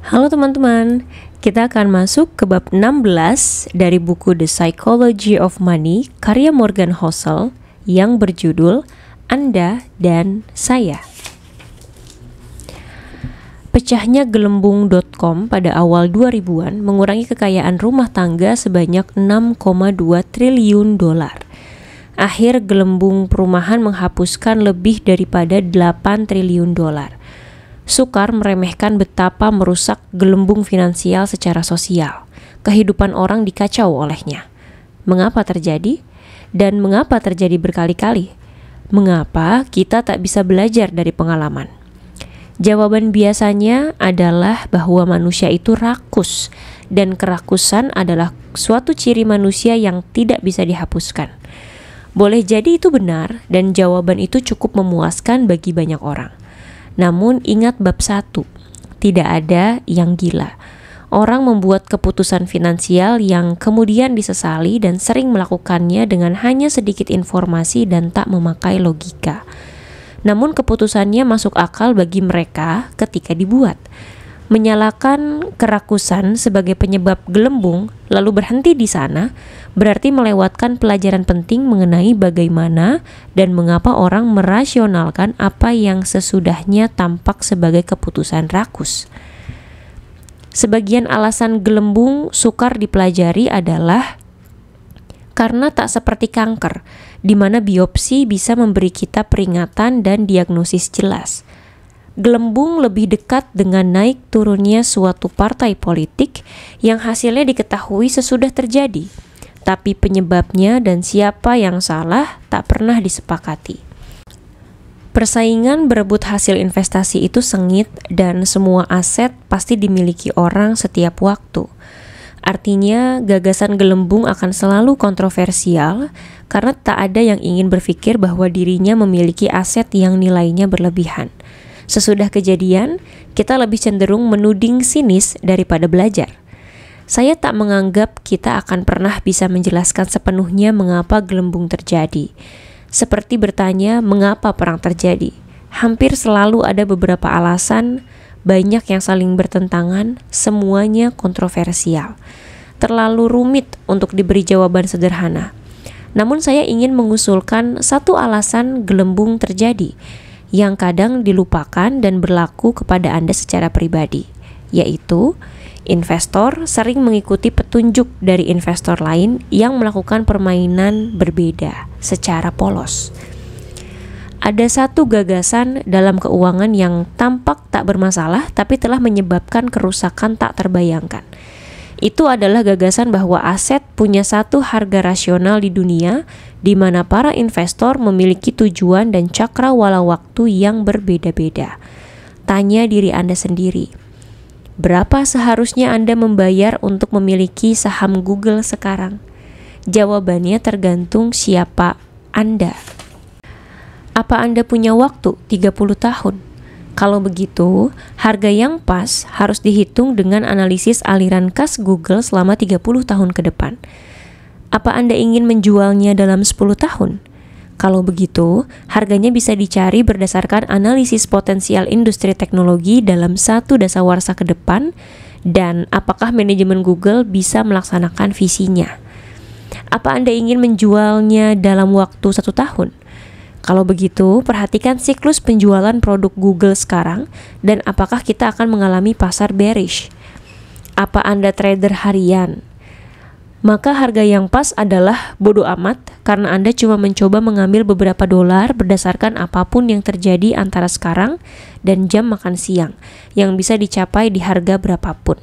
Halo teman-teman, kita akan masuk ke bab 16 dari buku The Psychology of Money karya Morgan Housel yang berjudul Anda dan Saya. Pecahnya gelembung.com pada awal 2000-an mengurangi kekayaan rumah tangga sebanyak 6,2 triliun dolar. Akhir gelembung perumahan menghapuskan lebih daripada 8 triliun dolar. Sukar meremehkan betapa merusak gelembung finansial secara sosial. Kehidupan orang dikacau olehnya. Mengapa terjadi? Dan mengapa terjadi berkali-kali? Mengapa kita tak bisa belajar dari pengalaman? Jawaban biasanya adalah bahwa manusia itu rakus, dan kerakusan adalah suatu ciri manusia yang tidak bisa dihapuskan. Boleh jadi itu benar, dan jawaban itu cukup memuaskan bagi banyak orang. Namun ingat bab 1, tidak ada yang gila. Orang membuat keputusan finansial yang kemudian disesali dan sering melakukannya dengan hanya sedikit informasi dan tak memakai logika. Namun keputusannya masuk akal bagi mereka ketika dibuat. Menyalahkan kerakusan sebagai penyebab gelembung lalu berhenti di sana berarti melewatkan pelajaran penting mengenai bagaimana dan mengapa orang merasionalkan apa yang sesudahnya tampak sebagai keputusan rakus. Sebagian alasan gelembung sukar dipelajari adalah karena tak seperti kanker, di mana biopsi bisa memberi kita peringatan dan diagnosis jelas. Gelembung lebih dekat dengan naik turunnya suatu partai politik yang hasilnya diketahui sesudah terjadi, tapi penyebabnya dan siapa yang salah tak pernah disepakati. Persaingan berebut hasil investasi itu sengit dan semua aset pasti dimiliki orang setiap waktu. Artinya gagasan gelembung akan selalu kontroversial karena tak ada yang ingin berpikir bahwa dirinya memiliki aset yang nilainya berlebihan. Sesudah kejadian, kita lebih cenderung menuding sinis daripada belajar. Saya tak menganggap kita akan pernah bisa menjelaskan sepenuhnya mengapa gelembung terjadi. Seperti bertanya mengapa perang terjadi. Hampir selalu ada beberapa alasan, banyak yang saling bertentangan, semuanya kontroversial. Terlalu rumit untuk diberi jawaban sederhana. Namun saya ingin mengusulkan satu alasan gelembung terjadi, yang kadang dilupakan dan berlaku kepada Anda secara pribadi, yaitu investor sering mengikuti petunjuk dari investor lain yang melakukan permainan berbeda secara polos. Ada satu gagasan dalam keuangan yang tampak tak bermasalah tapi telah menyebabkan kerusakan tak terbayangkan. Itu adalah gagasan bahwa aset punya satu harga rasional di dunia di mana para investor memiliki tujuan dan cakrawala waktu yang berbeda-beda. Tanya diri Anda sendiri, berapa seharusnya Anda membayar untuk memiliki saham Google sekarang? Jawabannya tergantung siapa Anda. Apa Anda punya waktu 30 tahun? Kalau begitu, harga yang pas harus dihitung dengan analisis aliran kas Google selama 30 tahun ke depan. Apa Anda ingin menjualnya dalam 10 tahun? Kalau begitu, harganya bisa dicari berdasarkan analisis potensial industri teknologi dalam satu dasawarsa ke depan dan apakah manajemen Google bisa melaksanakan visinya. Apa Anda ingin menjualnya dalam waktu 1 tahun? Kalau begitu, perhatikan siklus penjualan produk Google sekarang dan apakah kita akan mengalami pasar bearish. Apa Anda trader harian? Maka harga yang pas adalah bodo amat karena Anda cuma mencoba mengambil beberapa dolar berdasarkan apapun yang terjadi antara sekarang dan jam makan siang yang bisa dicapai di harga berapapun.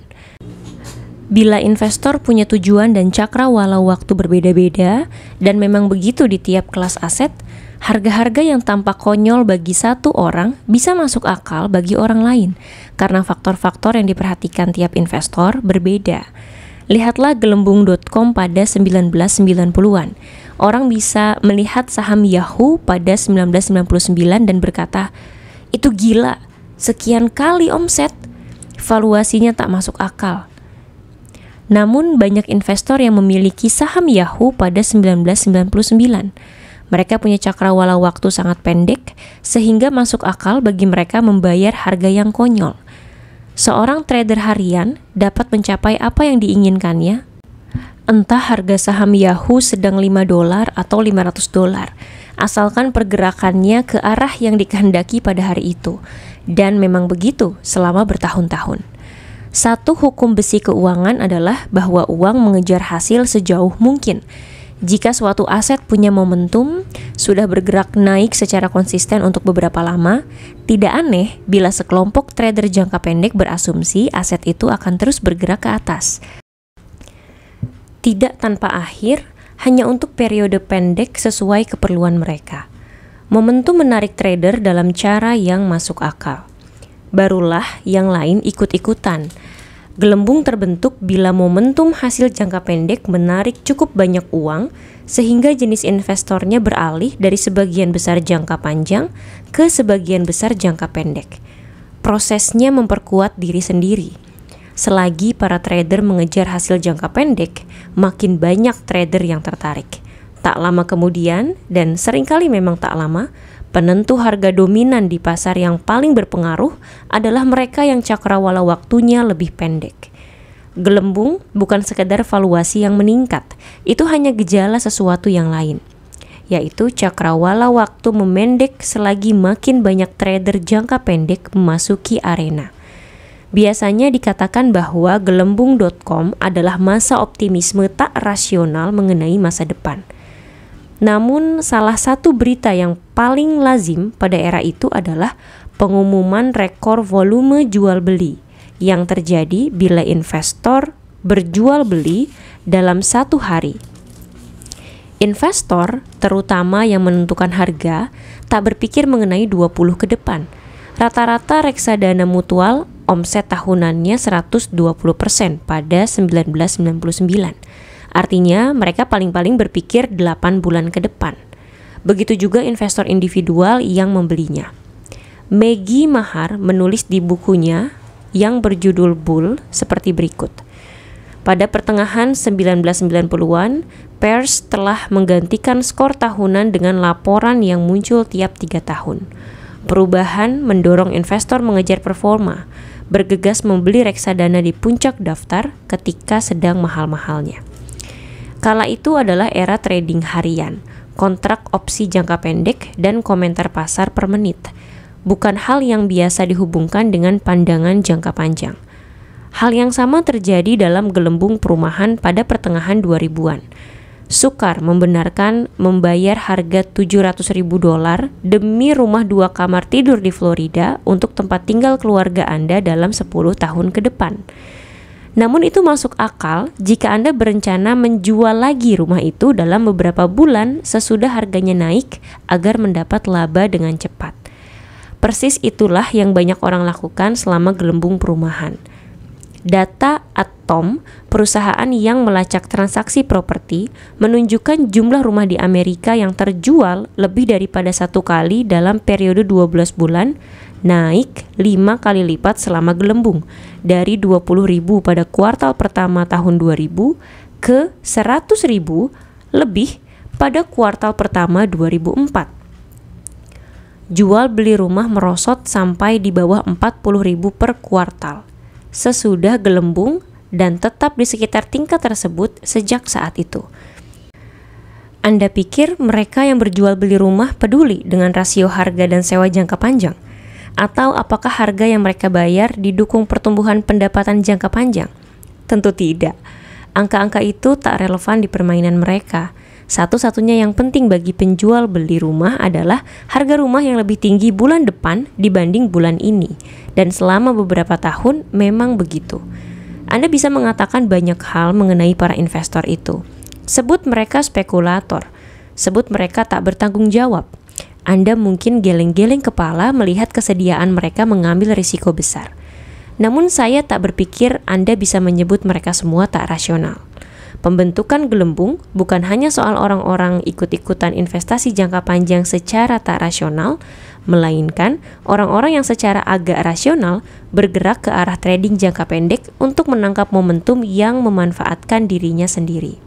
Bila investor punya tujuan dan cakrawala waktu berbeda-beda dan memang begitu di tiap kelas aset, harga-harga yang tampak konyol bagi satu orang bisa masuk akal bagi orang lain karena faktor-faktor yang diperhatikan tiap investor berbeda. Lihatlah gelembung.com pada 1990-an. Orang bisa melihat saham Yahoo pada 1999 dan berkata, "Itu gila, sekian kali omset, valuasinya tak masuk akal." Namun banyak investor yang memiliki saham Yahoo pada 1999. Mereka punya cakrawala waktu sangat pendek, sehingga masuk akal bagi mereka membayar harga yang konyol. Seorang trader harian dapat mencapai apa yang diinginkannya, entah harga saham Yahoo sedang $5 atau $500, asalkan pergerakannya ke arah yang dikehendaki pada hari itu. Dan memang begitu selama bertahun-tahun. Satu hukum besi keuangan adalah bahwa uang mengejar hasil sejauh mungkin. Jika suatu aset punya momentum, sudah bergerak naik secara konsisten untuk beberapa lama, tidak aneh bila sekelompok trader jangka pendek berasumsi aset itu akan terus bergerak ke atas. Tidak tanpa akhir, hanya untuk periode pendek sesuai keperluan mereka. Momentum menarik trader dalam cara yang masuk akal. Barulah yang lain ikut-ikutan. Gelembung terbentuk bila momentum hasil jangka pendek menarik cukup banyak uang, sehingga jenis investornya beralih dari sebagian besar jangka panjang ke sebagian besar jangka pendek. Prosesnya memperkuat diri sendiri. Selagi para trader mengejar hasil jangka pendek, makin banyak trader yang tertarik. Tak lama kemudian, dan seringkali memang tak lama, penentu harga dominan di pasar yang paling berpengaruh adalah mereka yang cakrawala waktunya lebih pendek. Gelembung bukan sekedar valuasi yang meningkat, itu hanya gejala sesuatu yang lain, yaitu cakrawala waktu memendek selagi makin banyak trader jangka pendek memasuki arena. Biasanya dikatakan bahwa gelembung.com adalah masa optimisme tak rasional mengenai masa depan. Namun, salah satu berita yang paling lazim pada era itu adalah pengumuman rekor volume jual beli yang terjadi bila investor berjual beli dalam satu hari. Investor, terutama yang menentukan harga, tak berpikir mengenai 20 ke depan. Rata-rata reksadana mutual omset tahunannya 120% pada 1999. Artinya mereka paling-paling berpikir 8 bulan ke depan. Begitu juga investor individual yang membelinya. Maggie Mahar menulis di bukunya yang berjudul Bull seperti berikut. Pada pertengahan 1990-an, Peirce telah menggantikan skor tahunan dengan laporan yang muncul tiap 3 tahun. Perubahan mendorong investor mengejar performa, bergegas membeli reksadana di puncak daftar ketika sedang mahal-mahalnya. Kala itu adalah era trading harian, kontrak opsi jangka pendek, dan komentar pasar per menit. Bukan hal yang biasa dihubungkan dengan pandangan jangka panjang. Hal yang sama terjadi dalam gelembung perumahan pada pertengahan 2000-an. Sukar membenarkan membayar harga $700.000 demi rumah 2 kamar tidur di Florida untuk tempat tinggal keluarga Anda dalam 10 tahun ke depan. Namun itu masuk akal jika Anda berencana menjual lagi rumah itu dalam beberapa bulan sesudah harganya naik agar mendapat laba dengan cepat. Persis itulah yang banyak orang lakukan selama gelembung perumahan. Data Atom, perusahaan yang melacak transaksi properti, menunjukkan jumlah rumah di Amerika yang terjual lebih daripada 1 kali dalam periode 12 bulan, naik 5 kali lipat selama gelembung, dari 20.000 pada kuartal pertama tahun 2000 ke 100.000 lebih pada kuartal pertama 2004. Jual beli rumah merosot sampai di bawah 40.000 per kuartal sesudah gelembung dan tetap di sekitar tingkat tersebut sejak saat itu. Anda pikir mereka yang berjual beli rumah peduli dengan rasio harga dan sewa jangka panjang? Atau apakah harga yang mereka bayar didukung pertumbuhan pendapatan jangka panjang? Tentu tidak. Angka-angka itu tak relevan di permainan mereka. Satu-satunya yang penting bagi penjual beli rumah adalah harga rumah yang lebih tinggi bulan depan dibanding bulan ini. Dan selama beberapa tahun memang begitu. Anda bisa mengatakan banyak hal mengenai para investor itu. Sebut mereka spekulator. Sebut mereka tak bertanggung jawab. Anda mungkin geleng-geleng kepala melihat kesediaan mereka mengambil risiko besar. Namun saya tak berpikir Anda bisa menyebut mereka semua tak rasional. Pembentukan gelembung bukan hanya soal orang-orang ikut-ikutan investasi jangka panjang secara tak rasional, melainkan orang-orang yang secara agak rasional bergerak ke arah trading jangka pendek untuk menangkap momentum yang memanfaatkan dirinya sendiri.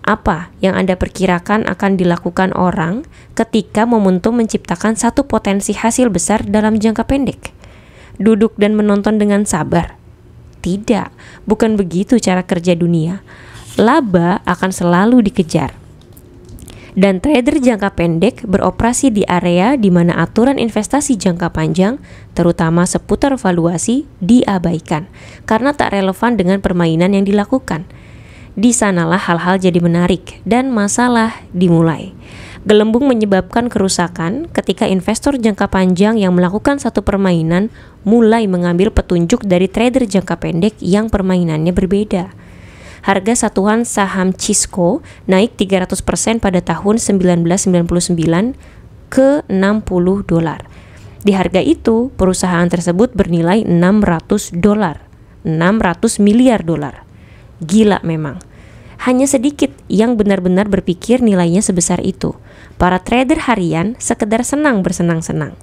Apa yang Anda perkirakan akan dilakukan orang ketika momentum menciptakan satu potensi hasil besar dalam jangka pendek? Duduk dan menonton dengan sabar? Tidak, bukan begitu cara kerja dunia. Laba akan selalu dikejar. Dan trader jangka pendek beroperasi di area di mana aturan investasi jangka panjang, terutama seputar valuasi, diabaikan karena tak relevan dengan permainan yang dilakukan. Di sanalah hal-hal jadi menarik dan masalah dimulai. Gelembung menyebabkan kerusakan ketika investor jangka panjang yang melakukan satu permainan mulai mengambil petunjuk dari trader jangka pendek yang permainannya berbeda. Harga satuan saham Cisco naik 300% pada tahun 1999 ke $60. Di harga itu, perusahaan tersebut bernilai $600 miliar. Gila memang. Hanya sedikit yang benar-benar berpikir nilainya sebesar itu. Para trader harian sekedar senang bersenang-senang.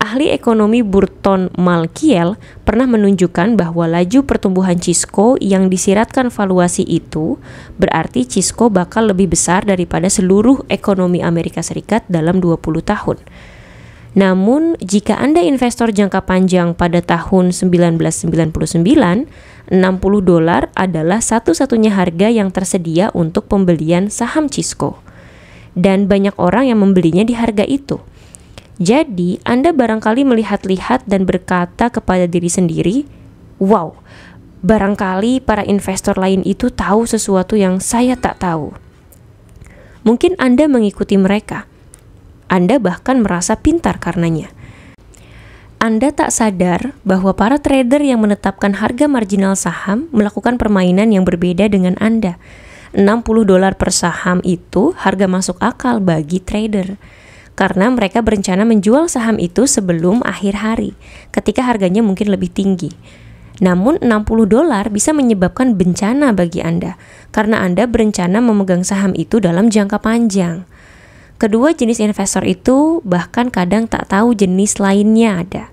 Ahli ekonomi Burton Malkiel pernah menunjukkan bahwa laju pertumbuhan Cisco yang disiratkan valuasi itu berarti Cisco bakal lebih besar daripada seluruh ekonomi Amerika Serikat dalam 20 tahun. Namun, jika Anda investor jangka panjang pada tahun 1999, $60 adalah satu-satunya harga yang tersedia untuk pembelian saham Cisco. Dan banyak orang yang membelinya di harga itu. Jadi, Anda barangkali melihat-lihat dan berkata kepada diri sendiri, "Wow, barangkali para investor lain itu tahu sesuatu yang saya tak tahu." Mungkin Anda mengikuti mereka. Anda bahkan merasa pintar karenanya. Anda tak sadar bahwa para trader yang menetapkan harga marginal saham melakukan permainan yang berbeda dengan Anda. $60 per saham itu harga masuk akal bagi trader. Karena mereka berencana menjual saham itu sebelum akhir hari, ketika harganya mungkin lebih tinggi. Namun $60 bisa menyebabkan bencana bagi Anda, karena Anda berencana memegang saham itu dalam jangka panjang. Kedua jenis investor itu bahkan kadang tak tahu jenis lainnya ada.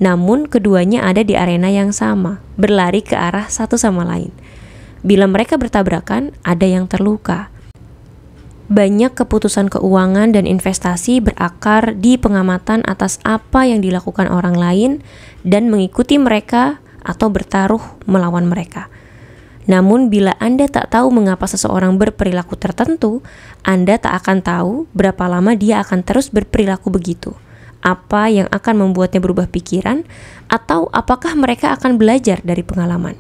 Namun keduanya ada di arena yang sama, berlari ke arah satu sama lain. Bila mereka bertabrakan, ada yang terluka. Banyak keputusan keuangan dan investasi berakar di pengamatan atas apa yang dilakukan orang lain dan mengikuti mereka atau bertaruh melawan mereka. Namun bila Anda tak tahu mengapa seseorang berperilaku tertentu, Anda tak akan tahu berapa lama dia akan terus berperilaku begitu. Apa yang akan membuatnya berubah pikiran, atau apakah mereka akan belajar dari pengalaman.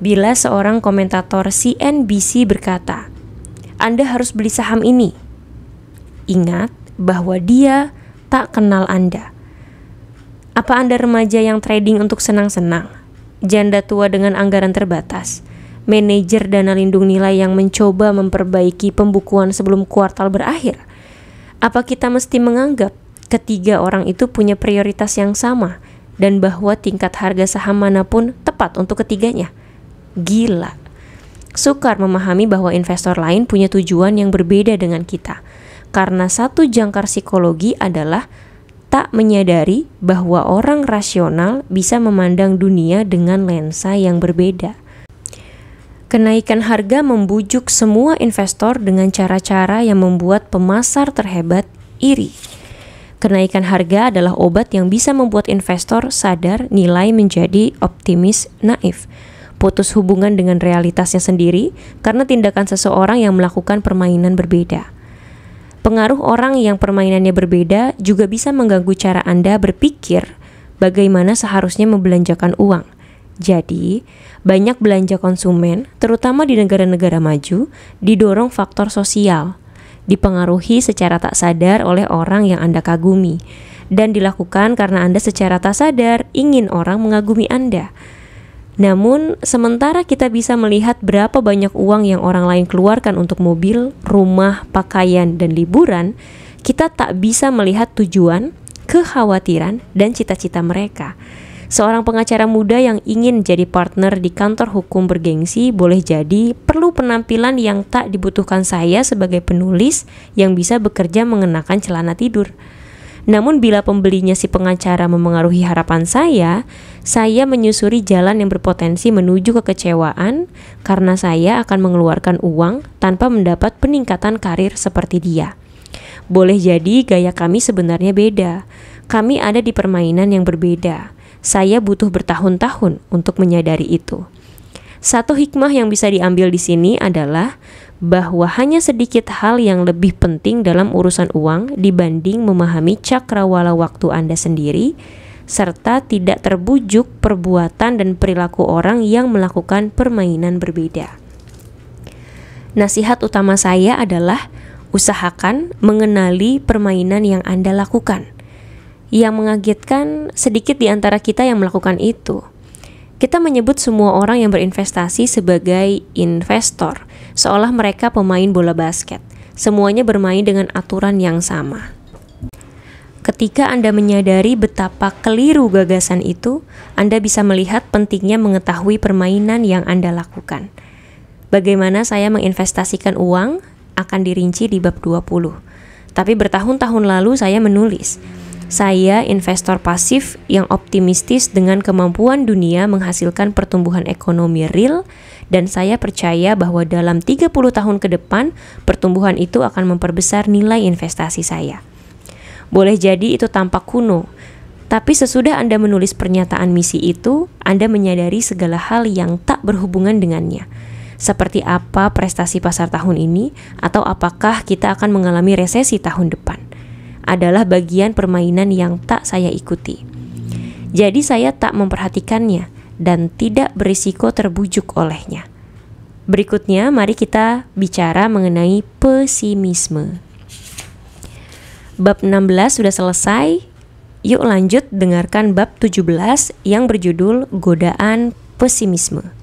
Bila seorang komentator CNBC berkata, "Anda harus beli saham ini," ingat bahwa dia tak kenal Anda. Apa Anda remaja yang trading untuk senang-senang? Janda tua dengan anggaran terbatas? Manajer dana lindung nilai yang mencoba memperbaiki pembukuan sebelum kuartal berakhir? Apa kita mesti menganggap ketiga orang itu punya prioritas yang sama dan bahwa tingkat harga saham manapun tepat untuk ketiganya? Gila. Sukar memahami bahwa investor lain punya tujuan yang berbeda dengan kita, karena satu jangkar psikologi adalah tak menyadari bahwa orang rasional bisa memandang dunia dengan lensa yang berbeda. Kenaikan harga membujuk semua investor dengan cara-cara yang membuat pemasar terhebat iri. Kenaikan harga adalah obat yang bisa membuat investor sadar nilai menjadi optimis naif, putus hubungan dengan realitasnya sendiri karena tindakan seseorang yang melakukan permainan berbeda. Pengaruh orang yang permainannya berbeda juga bisa mengganggu cara Anda berpikir bagaimana seharusnya membelanjakan uang. Jadi, banyak belanja konsumen, terutama di negara-negara maju, didorong faktor sosial, dipengaruhi secara tak sadar oleh orang yang Anda kagumi, dan dilakukan karena Anda secara tak sadar ingin orang mengagumi Anda. Namun, sementara kita bisa melihat berapa banyak uang yang orang lain keluarkan untuk mobil, rumah, pakaian, dan liburan, kita tak bisa melihat tujuan, kekhawatiran, dan cita-cita mereka. Seorang pengacara muda yang ingin jadi partner di kantor hukum bergengsi boleh jadi perlu penampilan yang tak dibutuhkan saya sebagai penulis yang bisa bekerja mengenakan celana tidur. Namun bila pembelinya si pengacara memengaruhi harapan saya menyusuri jalan yang berpotensi menuju kekecewaan karena saya akan mengeluarkan uang tanpa mendapat peningkatan karir seperti dia. Boleh jadi gaya kami sebenarnya beda. Kami ada di permainan yang berbeda. Saya butuh bertahun-tahun untuk menyadari itu. Satu hikmah yang bisa diambil di sini adalah bahwa hanya sedikit hal yang lebih penting dalam urusan uang dibanding memahami cakrawala waktu Anda sendiri, serta tidak terbujuk perbuatan dan perilaku orang yang melakukan permainan berbeda. Nasihat utama saya adalah usahakan mengenali permainan yang Anda lakukan. Yang mengagetkan, sedikit di antara kita yang melakukan itu. Kita menyebut semua orang yang berinvestasi sebagai investor, seolah mereka pemain bola basket. Semuanya bermain dengan aturan yang sama. Ketika Anda menyadari betapa keliru gagasan itu, Anda bisa melihat pentingnya mengetahui permainan yang Anda lakukan. Bagaimana saya menginvestasikan uang akan dirinci di bab 20. Tapi bertahun-tahun lalu saya menulis, saya investor pasif yang optimistis dengan kemampuan dunia menghasilkan pertumbuhan ekonomi real, dan saya percaya bahwa dalam 30 tahun ke depan, pertumbuhan itu akan memperbesar nilai investasi saya. Boleh jadi itu tampak kuno, tapi sesudah Anda menulis pernyataan misi itu, Anda menyadari segala hal yang tak berhubungan dengannya. Seperti apa prestasi pasar tahun ini, atau apakah kita akan mengalami resesi tahun depan, adalah bagian permainan yang tak saya ikuti. Jadi saya tak memperhatikannya dan tidak berisiko terbujuk olehnya. Berikutnya, mari kita bicara mengenai pesimisme. Bab 16 sudah selesai. Yuk lanjut dengarkan bab 17 yang berjudul Godaan Pesimisme.